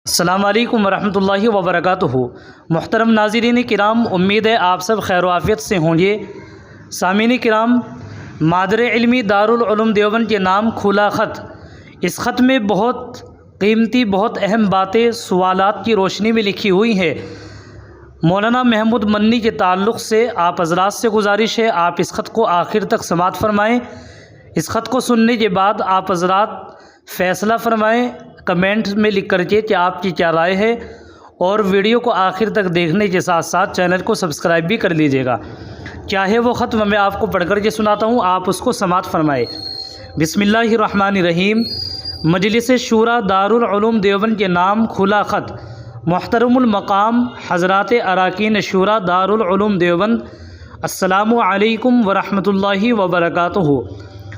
السلام علیکم ورحمۃ اللہ وبرکاتہ۔ محترم ناظرین کرام، امید ہے آپ سب خیر و عافیت سے ہوں گے۔ سامعین کرام، مادر علمی دارالعلوم دیوبند کے نام کھلا خط، اس خط میں بہت قیمتی، بہت اہم باتیں سوالات کی روشنی میں لکھی ہوئی ہیں۔ مولانا محمود مدنی کے تعلق سے آپ حضرات سے گزارش ہے آپ اس خط کو آخر تک سماعت فرمائیں۔ اس خط کو سننے کے بعد آپ حضرات فیصلہ فرمائیں کمنٹ میں لکھ کر کے کہ آپ کی کیا رائے ہے، اور ویڈیو کو آخر تک دیکھنے کے ساتھ ساتھ چینل کو سبسکرائب بھی کر لیجیے گا۔ کیا ہے وہ خط، میں آپ کو پڑھ کر کے سناتا ہوں، آپ اس کو سماعت فرمائے۔ بسم اللہ الرحمن الرحیم۔ مجلس شورا دارالعلوم دیوبند کے نام کھلا خط، محترم المقام حضرات اراکین شورا دارالعلوم دیوبند، السلام علیکم ورحمۃ اللہ وبرکاتہ۔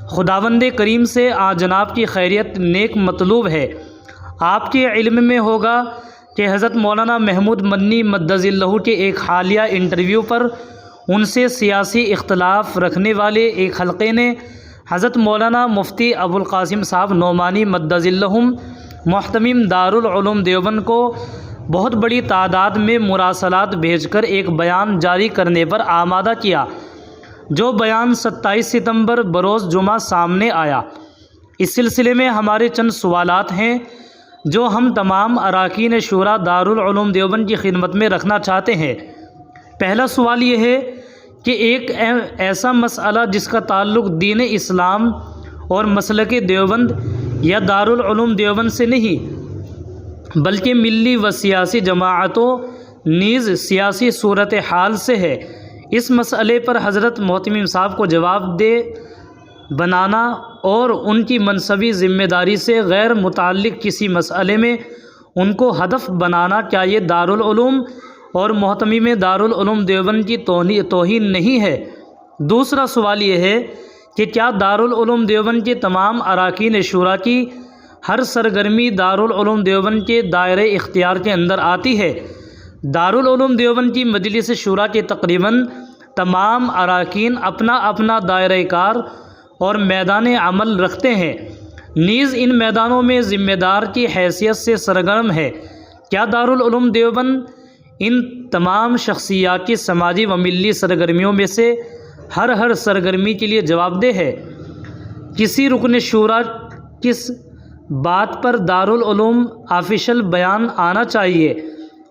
خداوند کریم سے آج جناب کی خیریت نیک مطلوب ہے۔ آپ کے علم میں ہوگا کہ حضرت مولانا محمود مدنی مدظ اللہ کے ایک حالیہ انٹرویو پر ان سے سیاسی اختلاف رکھنے والے ایک حلقے نے حضرت مولانا مفتی ابوالقاسم صاحب نعمانی مدظ اللہ محتمم دارالعلوم دیوبند کو بہت بڑی تعداد میں مراسلات بھیج کر ایک بیان جاری کرنے پر آمادہ کیا، جو بیان 27 ستمبر بروز جمعہ سامنے آیا۔ اس سلسلے میں ہمارے چند سوالات ہیں جو ہم تمام اراکین شورا دارالعلوم دیوبند کی خدمت میں رکھنا چاہتے ہیں۔ پہلا سوال یہ ہے کہ ایک ایسا مسئلہ جس کا تعلق دین اسلام اور مسلک دیوبند یا دارالعلوم دیوبند سے نہیں بلکہ ملی و سیاسی جماعتوں نیز سیاسی صورتحال سے ہے، اس مسئلے پر حضرت محتمم صاحب کو جواب دہ بنانا اور ان کی منصبی ذمہ داری سے غیر متعلق کسی مسئلے میں ان کو ہدف بنانا، کیا یہ دارالعلوم اور محتمم دارالعلوم دیوبند کی توہین نہیں ہے؟ دوسرا سوال یہ ہے کہ کیا دارالعلوم دیوبند کے تمام اراکین شورا کی ہر سرگرمی دارالعلوم دیوبند کے دائرۂ اختیار کے اندر آتی ہے؟ دارالعلوم دیوبند کی مجلس شورا کے تقریباً تمام اراکین اپنا اپنا دائرۂ کار اور میدان عمل رکھتے ہیں، نیز ان میدانوں میں ذمہ دار کی حیثیت سے سرگرم ہے۔ کیا دارالعلوم دیوبند ان تمام شخصیات کی سماجی و ملی سرگرمیوں میں سے ہر سرگرمی کے لیے جواب دہ ہے؟ کسی رکن شورا کس بات پر دارالعلوم آفیشل بیان آنا چاہیے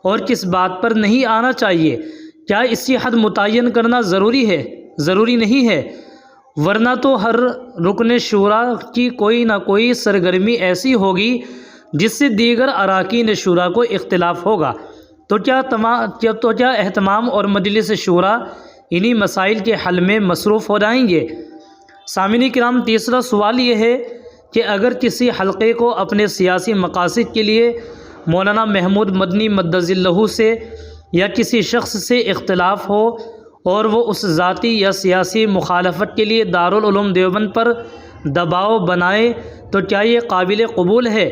اور کس بات پر نہیں آنا چاہیے؟ کیا اس کی حد متعین کرنا ضروری ہے؟ ضروری نہیں ہے، ورنہ تو ہر رکن شورا کی کوئی نہ کوئی سرگرمی ایسی ہوگی جس سے دیگر اراکین شورا کو اختلاف ہوگا، تو کیا اہتمام اور مجلس شورا انہی مسائل کے حل میں مصروف ہو جائیں گے؟ سامعین کرام، تیسرا سوال یہ ہے کہ اگر کسی حلقے کو اپنے سیاسی مقاصد کے لیے مولانا محمود مدنی مدظ اللہ سے یا کسی شخص سے اختلاف ہو اور وہ اس ذاتی یا سیاسی مخالفت کے لیے دارالعلوم دیوبند پر دباؤ بنائے، تو کیا یہ قابل قبول ہے؟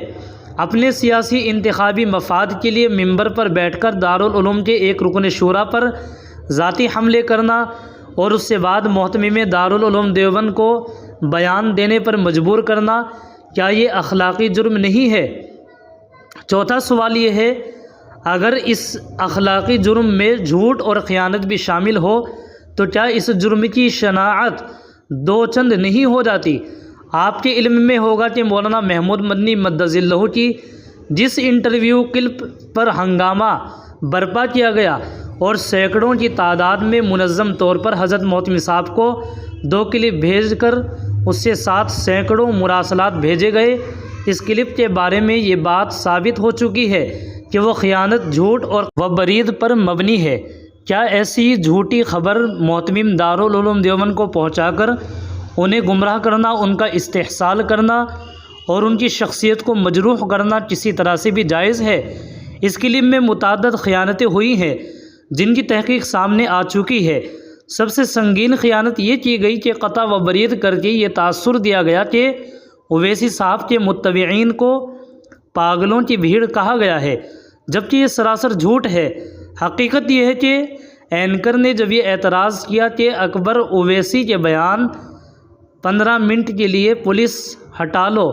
اپنے سیاسی انتخابی مفاد کے لیے ممبر پر بیٹھ کر دارالعلوم کے ایک رکن شورا پر ذاتی حملے کرنا اور اس سے بعد محتمم دارالعلوم دیوبند کو بیان دینے پر مجبور کرنا، کیا یہ اخلاقی جرم نہیں ہے؟ چوتھا سوال یہ ہے، اگر اس اخلاقی جرم میں جھوٹ اور خیانت بھی شامل ہو تو کیا اس جرم کی شناعت دو چند نہیں ہو جاتی؟ آپ کے علم میں ہوگا کہ مولانا محمود مدنی مدظ اللہ کی جس انٹرویو کلپ پر ہنگامہ برپا کیا گیا اور سینکڑوں کی تعداد میں منظم طور پر حضرت محتمم صاحب کو 2 کلپ بھیج کر اس سے ساتھ سینکڑوں مراسلات بھیجے گئے، اس کلپ کے بارے میں یہ بات ثابت ہو چکی ہے کہ وہ خیانت، جھوٹ اور برید پر مبنی ہے۔ کیا ایسی جھوٹی خبر محتمم دارالعلوم دیوبند کو پہنچا کر انہیں گمراہ کرنا، ان کا استحصال کرنا اور ان کی شخصیت کو مجروح کرنا کسی طرح سے بھی جائز ہے؟ اس کلپ میں متعدد خیانتیں ہوئی ہیں جن کی تحقیق سامنے آ چکی ہے۔ سب سے سنگین خیانت یہ کی گئی کہ قطع و برید کر کے یہ تاثر دیا گیا کہ اویسی صاحب کے متبعین کو پاگلوں کی بھیڑ کہا گیا ہے، جبکہ یہ سراسر جھوٹ ہے۔ حقیقت یہ ہے کہ اینکر نے جب یہ اعتراض کیا کہ اکبر اویسی کے بیان 15 منٹ کے لیے پولیس ہٹا لو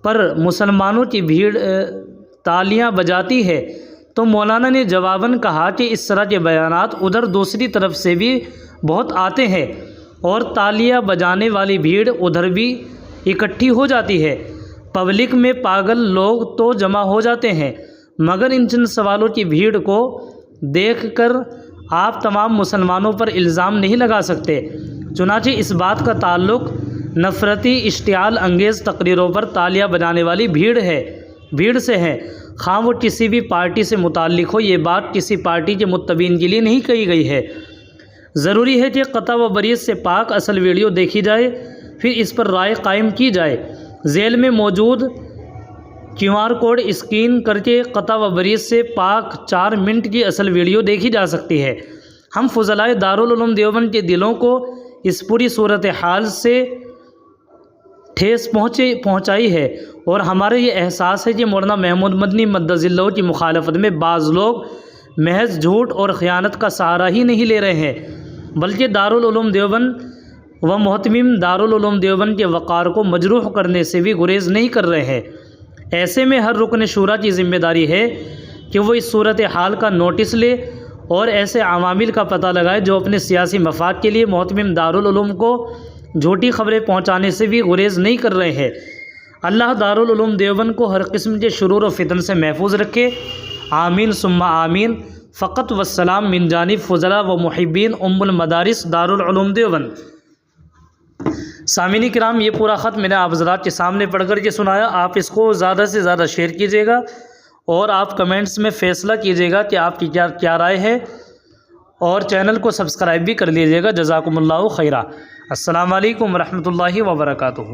پر مسلمانوں کی بھیڑ تالیاں بجاتی ہے، تو مولانا نے جواباً کہا کہ اس طرح کے بیانات ادھر دوسری طرف سے بھی بہت آتے ہیں اور تالیاں بجانے والی بھیڑ ادھر بھی اکٹھی ہو جاتی ہے۔ پبلک میں پاگل لوگ تو جمع ہو جاتے ہیں، مگر ان چند سوالوں کی بھیڑ کو دیکھ کر آپ تمام مسلمانوں پر الزام نہیں لگا سکتے۔ چنانچہ اس بات کا تعلق نفرتی اشتعال انگیز تقریروں پر تالیاں بجانے والی بھیڑ سے ہے، خواہ وہ کسی بھی پارٹی سے متعلق ہو۔ یہ بات کسی پارٹی کے متبعین کے لیے نہیں کہی گئی ہے۔ ضروری ہے کہ قطع و بریت سے پاک اصل ویڈیو دیکھی جائے، پھر اس پر رائے قائم کی جائے۔ ذیل میں موجود QR کوڈ اسکین کر کے قطع و بریت سے پاک 4 منٹ کی اصل ویڈیو دیکھی جا سکتی ہے۔ ہم فضلائے دارالعلوم دیوبند کے دلوں کو اس پوری صورتحال سے ٹھیس پہنچائی ہے، اور ہمارا یہ احساس ہے کہ مولانا محمود مدنی مدظ اللہ کی مخالفت میں بعض لوگ محض جھوٹ اور خیانت کا سہارا ہی نہیں لے رہے ہیں، بلکہ دارالعلوم دیوبند و محتمین دارالعلوم دیوبند کے وقار کو مجروح کرنے سے بھی گریز نہیں کر رہے ہیں۔ ایسے میں ہر رکن شورا کی ذمہ داری ہے کہ وہ اس صورتحال کا نوٹس لے اور ایسے عوامل کا پتہ لگائے جو اپنے سیاسی مفاد کے لیے محتمین دارالعلوم کو جھوٹی خبریں پہنچانے سے بھی گریز نہیں کر رہے ہیں۔ اللہ دارالعلوم دیوبند کو ہر قسم کے شرور و فتن سے محفوظ رکھے، آمین ثم آمین۔ فقط والسلام من جانب فضلاء و محبین المدارس دارالعلوم دیوبند۔ سامعین کرام، یہ پورا خط میں نے آپ حضرات کے سامنے پڑھ کر کے سنایا۔ آپ اس کو زیادہ سے زیادہ شیئر کیجیے گا اور آپ کمنٹس میں فیصلہ کیجیے گا کہ آپ کی کیا رائے ہے، اور چینل کو سبسکرائب بھی کر لیجیے گا۔ جزاکم اللہ خیرہ۔ السلام علیکم ورحمۃ اللہ وبرکاتہ۔